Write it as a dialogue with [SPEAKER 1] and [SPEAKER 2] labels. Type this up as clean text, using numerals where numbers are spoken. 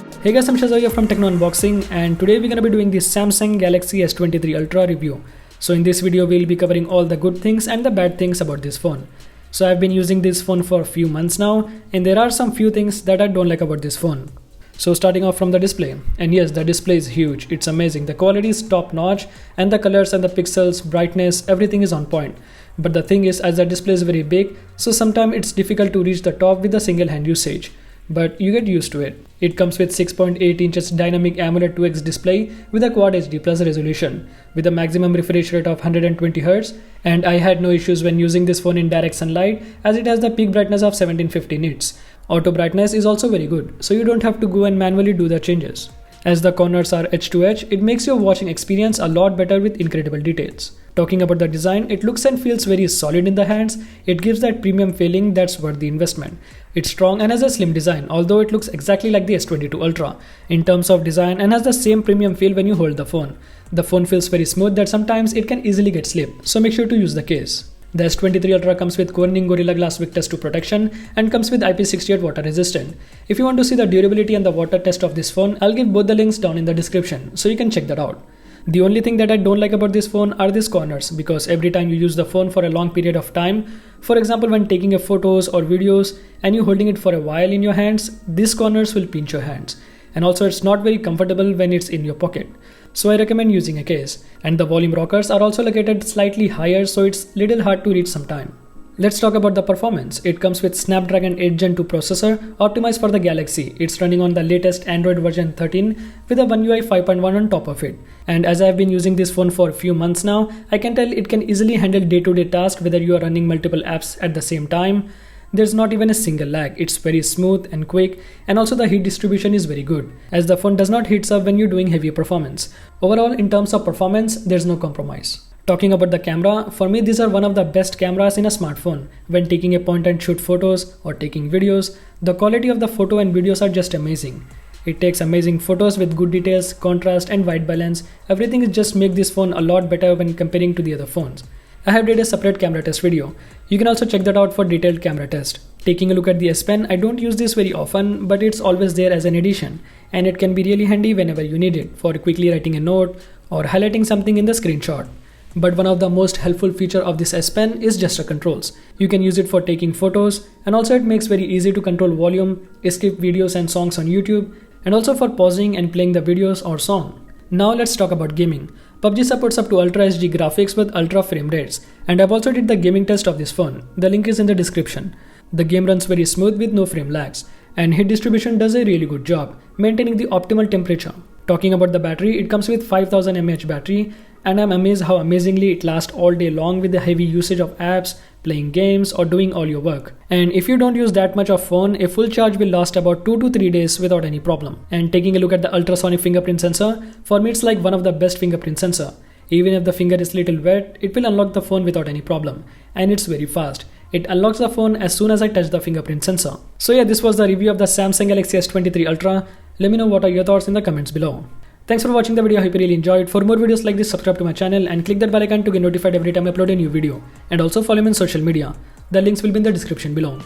[SPEAKER 1] Hey guys, I'm Shaizor from Techno Unboxing, and today we're gonna be doing the Samsung Galaxy S23 Ultra review. So in this video, we'll be covering all the good things and the bad things about this phone. So I've been using this phone for a few months now, and there are some few things that I don't like about this phone. So starting off from the display, and yes, the display is huge, it's amazing. The quality is top notch, and the colors and the pixels, brightness, everything is on point. But the thing is, as the display is very big, so sometimes it's difficult to reach the top with a single hand usage. But you get used to it. It comes with 6.8 inches dynamic AMOLED 2x display with a Quad HD Plus resolution with a maximum refresh rate of 120Hz, and I had no issues when using this phone in direct sunlight as it has the peak brightness of 1750 nits. Auto brightness is also very good, so you don't have to go and manually do the changes. As the corners are edge to edge, it makes your watching experience a lot better with incredible details. Talking about the design, it looks and feels very solid in the hands. It gives that premium feeling that's worth the investment. It's strong and has a slim design, although it looks exactly like the S22 Ultra in terms of design and has the same premium feel when you hold the phone. The phone feels very smooth that sometimes it can easily get slipped, so make sure to use the case. The S23 Ultra comes with Corning Gorilla Glass Victus 2 protection and comes with IP68 water resistant. If you want to see the durability and the water test of this phone, I'll give both the links down in the description, so you can check that out. The only thing that I don't like about this phone are these corners, because every time you use the phone for a long period of time, for example when taking photos or videos and you holding it for a while in your hands, these corners will pinch your hands. And also it's not very comfortable when it's in your pocket. So I recommend using a case. And the volume rockers are also located slightly higher, so it's little hard to reach sometime. Let's talk about the performance. It comes with Snapdragon 8 Gen 2 processor optimized for the Galaxy. It's running on the latest Android version 13 with a One UI 5.1 on top of it. And as I've been using this phone for a few months now, I can tell it can easily handle day-to-day tasks whether you are running multiple apps at the same time. There's not even a single lag. It's very smooth and quick, and also the heat distribution is very good, as the phone does not heat up when you're doing heavy performance. Overall, in terms of performance, there's no compromise. Talking about the camera, for me these are one of the best cameras in a smartphone. When taking a point and shoot photos or taking videos, the quality of the photo and videos are just amazing. It takes amazing photos with good details, contrast and white balance. Everything is just make this phone a lot better when comparing to the other phones. I have did a separate camera test video. You can also check that out for detailed camera test. Taking a look at the S Pen, I don't use this very often, but it's always there as an addition, and it can be really handy whenever you need it for quickly writing a note or highlighting something in the screenshot. But one of the most helpful feature of this S Pen is gesture controls. You can use it for taking photos, and also it makes very easy to control volume, skip videos and songs on YouTube, and also for pausing and playing the videos or song. Now let's talk about gaming. PUBG supports up to Ultra HD graphics with ultra frame rates, and I've also did the gaming test of this phone. The link is in the description. The game runs very smooth with no frame lags, and heat distribution does a really good job, maintaining the optimal temperature. Talking about the battery, it comes with 5000 mAh battery, and I'm amazed how amazingly it lasts all day long with the heavy usage of apps, playing games or doing all your work. And if you don't use that much of phone, a full charge will last about 2 to 3 days without any problem. And taking a look at the ultrasonic fingerprint sensor, for me it's like one of the best fingerprint sensor. Even if the finger is little wet, it will unlock the phone without any problem. And it's very fast. It unlocks the phone as soon as I touch the fingerprint sensor. So yeah, this was the review of the Samsung Galaxy S23 Ultra. Let me know what are your thoughts in the comments below. Thanks for watching the video. I hope you really enjoyed. For more videos like this, subscribe to my channel and click that bell icon to get notified every time I upload a new video. And also follow me on social media. The links will be in the description below.